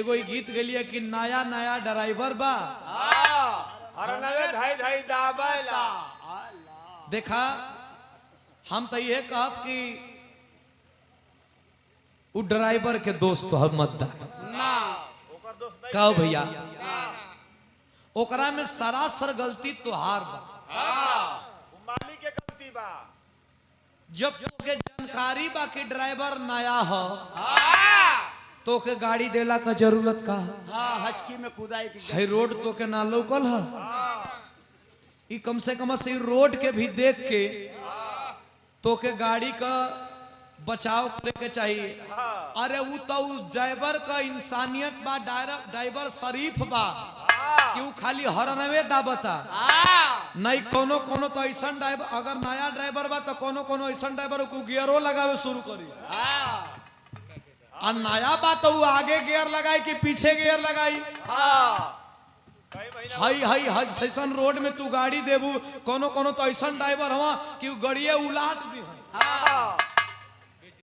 एगो गीत गलिए कि नया नया ड्राइवर बा धाई धाई दाबेला। देखा हम तो ये कहब कि उ ड्राइवर के दोस्त हम मत दा ना ओकर दोस्त नहीं कहो भैया ओकरा में सरासर गलती तोहार बा मालिक के गलती बा। जब तोके जानकारी बा कि ड्राइवर नया हो तो के गाड़ी देला का जरूरत का हाँ हचकी में कुदाई की है रोड तो के ना लोकल है ई कम से कम से रोड के भी देख के तो के गाड़ी का बचाव करे के चाहिए। अरे वो तो उस ड्राइवर का इंसानियत बा ड्राइवर शरीफ बा कि वो खाली हरनवे दाबता नहीं कोनो कोनो तो ऐसा ड्राइवर अगर नया ड्राइवर बा तो कोनो कोनो ऐसा ड्राइवर को गियरो लगावे शुरू करी और नया बा तो वो आगे गियर लगाई कि पीछे गियर लगाई हई हई हई सैसन रोड में तू गाड़ी देबू कोनो कोनो तो ऐसा ड्राइवर हवा कि गड़िए उलाट दी